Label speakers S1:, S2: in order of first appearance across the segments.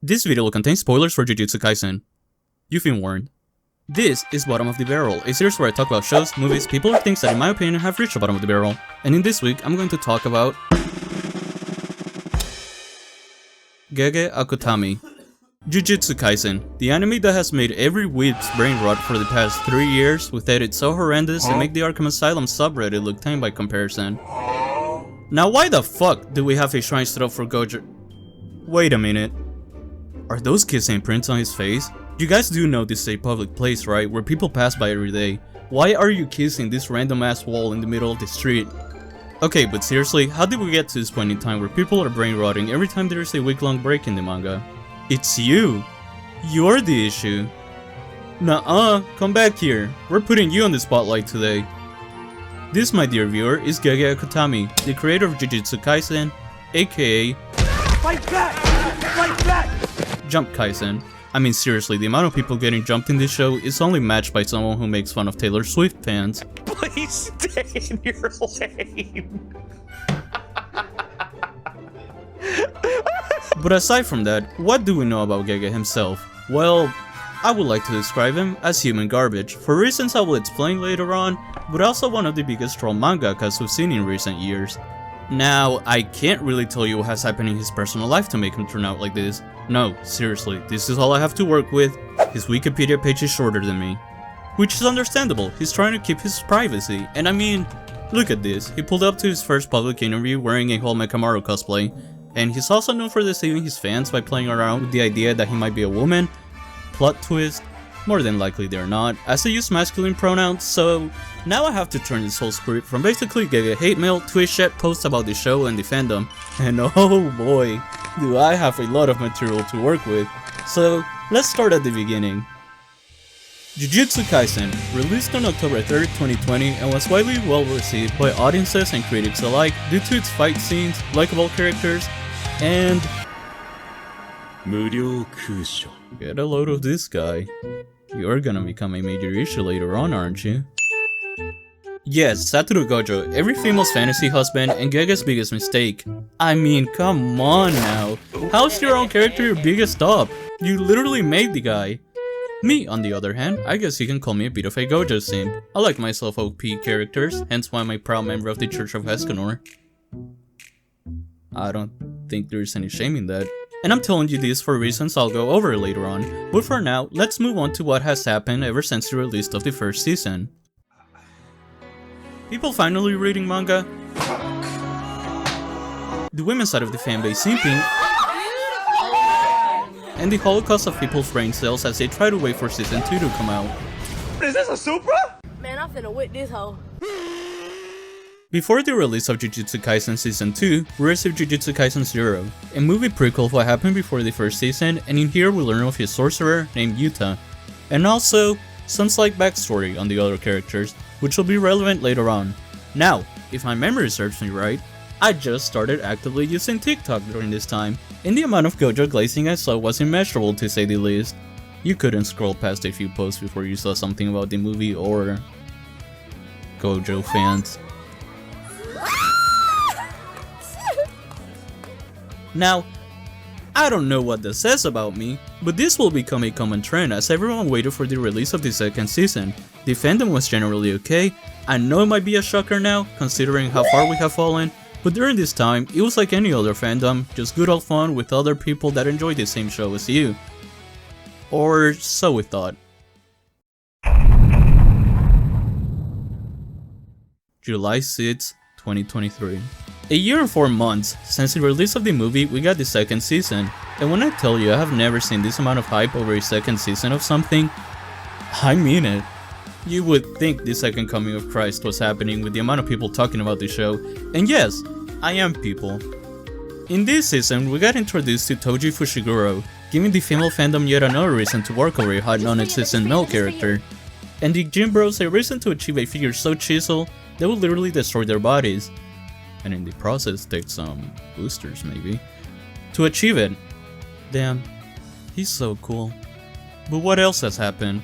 S1: This video will contain spoilers for JuJutsu Kaisen. You've been warned. This is Bottom of the Barrel, a series where I talk about shows, movies, people, or things that in my opinion have reached the bottom of the barrel. And in this week, I'm going to talk about GeGe Akutami. JuJutsu Kaisen, the anime that has made every weeb's brain rot for the past 3 years, with edits so horrendous and make the Arkham Asylum subreddit look tame by comparison. Now why the fuck do we have a shrine set up for Gojo? Wait a minute. Are those kissing prints on his face? You guys do know this is a public place, right? Where people pass by every day. Why are you kissing this random ass wall in the middle of the street? Okay, but seriously, how did we get to this point in time where people are brain rotting every time there is a week-long break in the manga? It's you! You're the issue! Nuh-uh, come back here. We're putting you on the spotlight today. This, my dear viewer, is GeGe Akutami, the creator of JuJutsu Kaisen, aka Fight back! Fight back! Jump Kaisen. I mean seriously, the amount of people getting jumped in this show is only matched by someone who makes fun of Taylor Swift fans.
S2: Please stay in your lane.
S1: But aside from that, what do we know about GeGe himself? Well, I would like to describe him as human garbage, for reasons I will explain later on, but also one of the biggest troll mangakas we've seen in recent years. Now, I can't really tell you what has happened in his personal life to make him turn out like this. No, seriously, this is all I have to work with. His Wikipedia page is shorter than me. Which is understandable, he's trying to keep his privacy, and I mean, look at this, he pulled up to his first public interview wearing a whole Mekamaru cosplay, and he's also known for deceiving his fans by playing around with the idea that he might be a woman. Plot twist, more than likely they're not, as they use masculine pronouns, so now I have to turn this whole script from basically GeGe hate mail to a shit post about the show and the fandom, and oh boy, do I have a lot of material to work with. So let's start at the beginning. JuJutsu Kaisen, released on October 3rd, 2020 and was widely well received by audiences and critics alike due to its fight scenes, likable characters, and get a load of this guy. You're gonna become a major issue later on, aren't you? Yes, Satoru Gojo, every female's fantasy husband and GeGe's biggest mistake. I mean, come on now. How's your own character your biggest stop? You literally made the guy. Me, on the other hand, I guess you can call me a bit of a Gojo simp. I like myself OP characters, hence why I'm a proud member of the Church of Escanor. I don't think there's any shame in that. And I'm telling you this for reasons I'll go over later on, but for now, let's move on to what has happened ever since the release of the first season. People finally reading manga, the women's side of the fanbase simping, and the holocaust of people's brain cells as they try to wait for season 2 to come out.
S2: Is this a Supra?
S3: Man, I'm finna whip this hoe.
S1: Before the release of JuJutsu Kaisen Season 2, we received JuJutsu Kaisen 0, a movie prequel of what happened before the first season, and in here we learn of his sorcerer named Yuta, and also some slight backstory on the other characters, which will be relevant later on. Now, if my memory serves me right, I just started actively using TikTok during this time, and the amount of Gojo glazing I saw was immeasurable to say the least. You couldn't scroll past a few posts before you saw something about the movie or Gojo fans. Now, I don't know what this says about me, but this will become a common trend as everyone waited for the release of the second season. The fandom was generally okay. I know it might be a shocker now, considering how far we have fallen, but during this time, it was like any other fandom, just good old fun with other people that enjoy the same show as you. Or so we thought. July 6, 2023. A year and 4 months since the release of the movie, we got the second season, and when I tell you I have never seen this amount of hype over a second season of something, I mean it. You would think the second coming of Christ was happening with the amount of people talking about the show, and yes, I am people. In this season, we got introduced to Toji Fushiguro, giving the female fandom yet another reason to work over a hot non-existent male character, and the gym bros a reason to achieve a figure so chiseled that would literally destroy their bodies, and in the process take some boosters maybe, to achieve it. Damn, he's so cool. But what else has happened?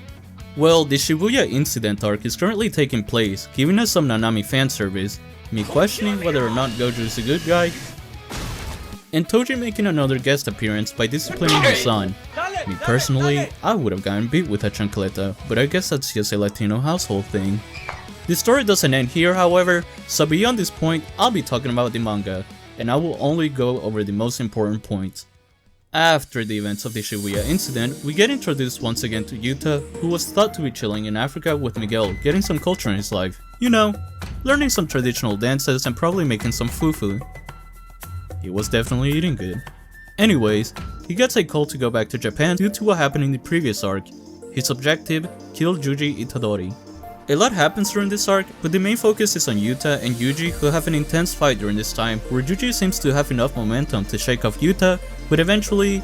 S1: Well, the Shibuya Incident arc is currently taking place, giving us some Nanami fan service, me questioning whether or not Gojo is a good guy, and Toji making another guest appearance by disciplining his son. Me personally, I would have gotten beat with a chancleta, but I guess that's just a Latino household thing. The story doesn't end here, however, so beyond this point, I'll be talking about the manga, and I will only go over the most important points. After the events of the Shibuya Incident, we get introduced once again to Yuta, who was thought to be chilling in Africa with Miguel, getting some culture in his life. You know, learning some traditional dances and probably making some fufu. He was definitely eating good. Anyways, he gets a call to go back to Japan due to what happened in the previous arc. His objective, kill GeGe Itadori. A lot happens during this arc, but the main focus is on Yuta and Yuji, who have an intense fight during this time, where Yuji seems to have enough momentum to shake off Yuta, but eventually,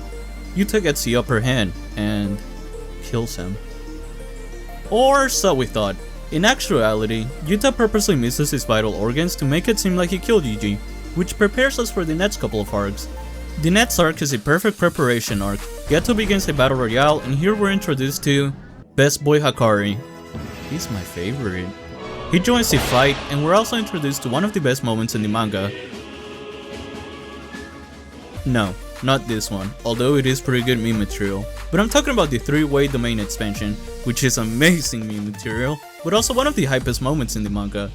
S1: Yuta gets the upper hand and kills him. Or so we thought. In actuality, Yuta purposely misses his vital organs to make it seem like he killed GeGe, which prepares us for the next couple of arcs. The next arc is a perfect preparation arc. Geto begins a battle royale, and here we're introduced to Best Boy Hakari. He's my favorite. He joins the fight, and we're also introduced to one of the best moments in the manga. No, not this one, although it is pretty good meme material. But I'm talking about the 3-way domain expansion, which is amazing meme material, but also one of the hypest moments in the manga.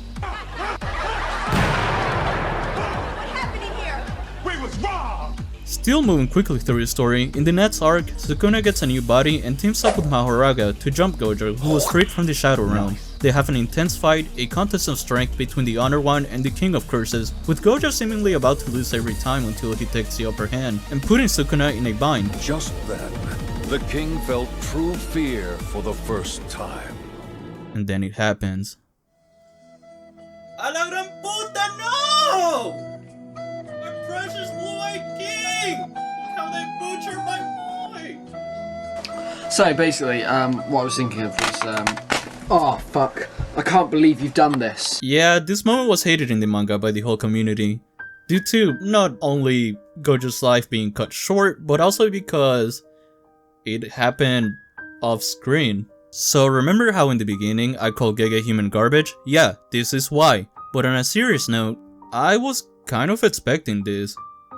S1: Still moving quickly through the story, in the next arc, Sukuna gets a new body and teams up with Mahoraga to jump Gojo, who was freed from the Shadow Realm. They have an intense fight, a contest of strength between the Honor One and the King of Curses, with Gojo seemingly about to lose every time until he takes the upper hand, and putting Sukuna in a bind.
S3: Just then, the king felt true fear for the first time.
S1: And then it happens. A la gran puta, no! My precious blue-eyed king! How they butchered my boy!
S4: So basically, what I was thinking of was, oh fuck, I can't believe you've done this.
S1: Yeah, this moment was hated in the manga by the whole community, due to not only Gojo's life being cut short, but also because it happened off screen. So remember how in the beginning I called GeGe human garbage? Yeah, this is why. But on a serious note, I was kind of expecting this.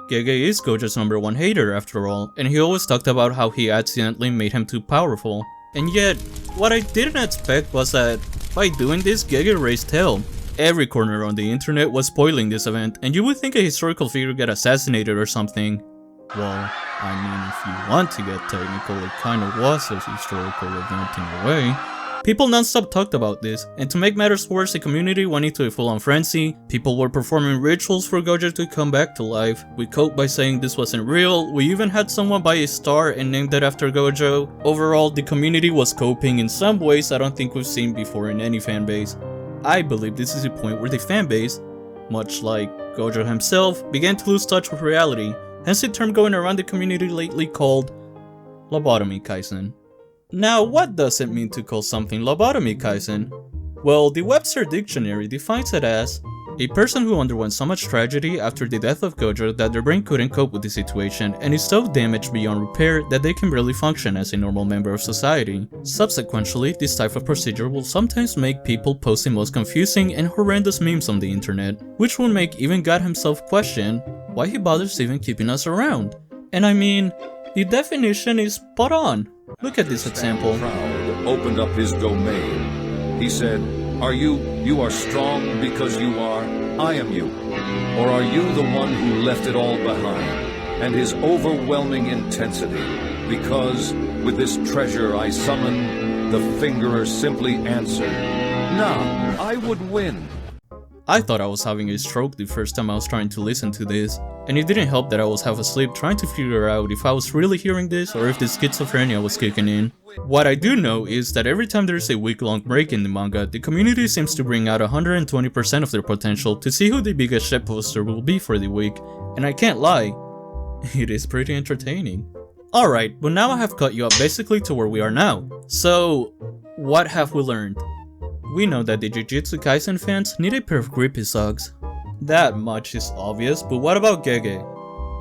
S1: GeGe is Gojo's #1 hater after all, and he always talked about how he accidentally made him too powerful. And yet, what I didn't expect was that by doing this, GeGe raised hell. Every corner on the internet was spoiling this event, and you would think a historical figure got assassinated or something. Well, I mean, if you want to get technical, it kind of was a historical event in a way. People non-stop talked about this, and to make matters worse, the community went into a full-on frenzy. People were performing rituals for Gojo to come back to life. We coped by saying this wasn't real. We even had someone buy a star and named it after Gojo. Overall, the community was coping in some ways I don't think we've seen before in any fanbase. I believe this is a point where the fanbase, much like Gojo himself, began to lose touch with reality, hence the term going around the community lately called Lobotomy Kaisen. Now, what does it mean to call something Lobotomy Kaisen? Well, the Webster Dictionary defines it as a person who underwent so much tragedy after the death of Gojo that their brain couldn't cope with the situation and is so damaged beyond repair that they can barely function as a normal member of society. Subsequently, this type of procedure will sometimes make people post the most confusing and horrendous memes on the internet, which will make even God himself question why he bothers even keeping us around. And I mean, the definition is spot on. Look at this example.
S3: Proud opened up his domain. He said, you are strong because you are, I am you. Or are you the one who left it all behind? And his overwhelming intensity, because with this treasure I summon, the fingerer simply answered, nah, I would win.
S1: I thought I was having a stroke the first time I was trying to listen to this, and it didn't help that I was half asleep trying to figure out if I was really hearing this or if the schizophrenia was kicking in. What I do know is that every time there's a week-long break in the manga, the community seems to bring out 120% of their potential to see who the biggest shitposter will be for the week, and I can't lie, it is pretty entertaining. Alright, but now I have caught you up basically to where we are now. So, what have we learned? We know that the JuJutsu Kaisen fans need a pair of grippy socks. That much is obvious, but what about GeGe?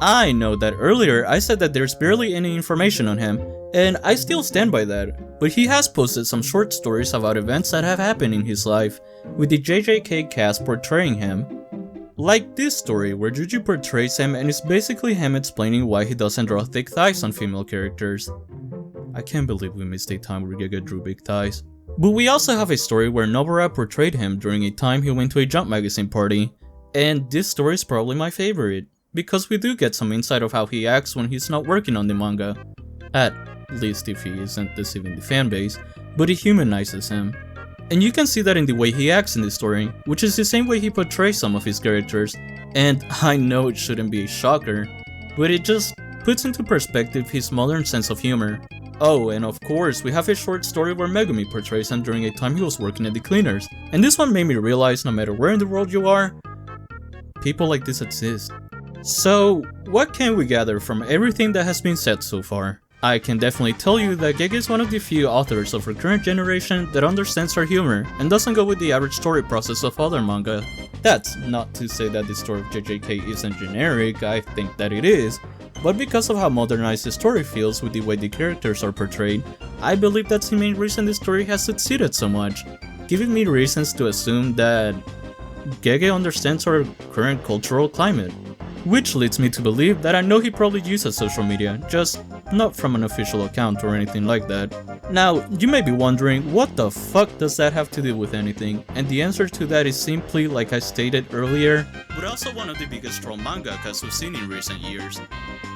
S1: I know that earlier I said that there's barely any information on him, and I still stand by that, but he has posted some short stories about events that have happened in his life, with the JJK cast portraying him. Like this story where JuJu portrays him and it's basically him explaining why he doesn't draw thick thighs on female characters. I can't believe we missed a time where GeGe drew big thighs. But we also have a story where Nobara portrayed him during a time he went to a Jump magazine party, and this story is probably my favorite, because we do get some insight of how he acts when he's not working on the manga, at least if he isn't deceiving the fanbase, but it humanizes him. And you can see that in the way he acts in this story, which is the same way he portrays some of his characters, and I know it shouldn't be a shocker, but it just puts into perspective his modern sense of humor. Oh, and of course, we have a short story where Megumi portrays him during a time he was working at the cleaners, and this one made me realize no matter where in the world you are, people like this exist. So, what can we gather from everything that has been said so far? I can definitely tell you that GeGe is one of the few authors of our current generation that understands our humor and doesn't go with the average story process of other manga. That's not to say that the story of JJK isn't generic, I think that it is, but because of how modernized the story feels with the way the characters are portrayed, I believe that's the main reason the story has succeeded so much, giving me reasons to assume that GeGe understands our current cultural climate. Which leads me to believe that I know he probably uses social media, just not from an official account or anything like that. Now, you may be wondering, what the fuck does that have to do with anything? And the answer to that is simply, like I stated earlier, but also one of the biggest troll mangakas we've seen in recent years.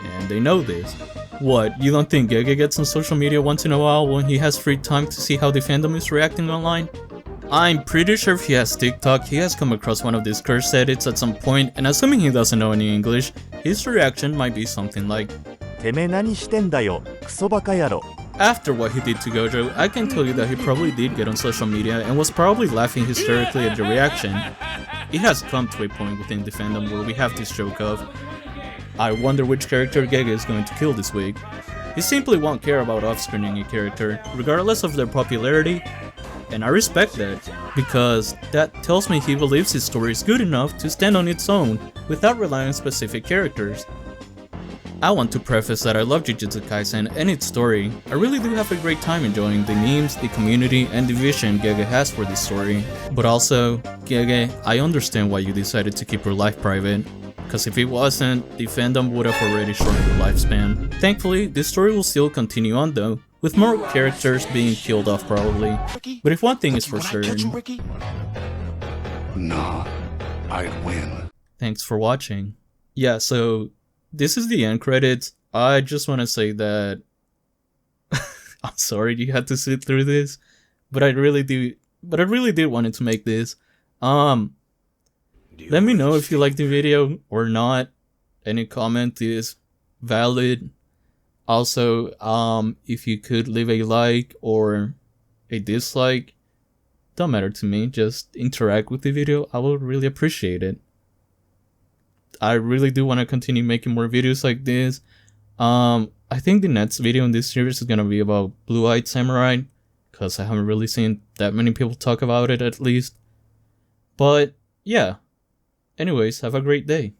S1: And they know this. What, you don't think GeGe gets on social media once in a while when he has free time to see how the fandom is reacting online? I'm pretty sure if he has TikTok, he has come across one of these curse edits at some point, and assuming he doesn't know any English, his reaction might be something like, After what he did to Gojo, I can tell you that he probably did get on social media and was probably laughing hysterically at the reaction. It has come to a point within the fandom where we have this joke of, I wonder which character GeGe is going to kill this week. He simply won't care about off-screening a character, regardless of their popularity, and I respect that, because that tells me he believes his story is good enough to stand on its own, without relying on specific characters. I want to preface that I love JuJutsu Kaisen and its story. I really do have a great time enjoying the memes, the community, and the vision GeGe has for this story. But also, GeGe, I understand why you decided to keep your life private, because if it wasn't, the fandom would have already shortened your lifespan. Thankfully, this story will still continue on though, with more characters being killed off probably. But if one thing is for certain...
S5: Nah, I'd win.
S1: Thanks for watching. Yeah, so this is the end credits. I just want to say that I'm sorry you had to sit through this, but I really did wanted to make this. Let me know if you liked the video or not. Any comment is valid. Also, if you could leave a like or a dislike, don't matter to me, just interact with the video, I will really appreciate it. I really do want to continue making more videos like this. I think the next video in this series is gonna be about Blue-Eyed Samurai, because I haven't really seen that many people talk about it at least. But yeah, anyways, have a great day.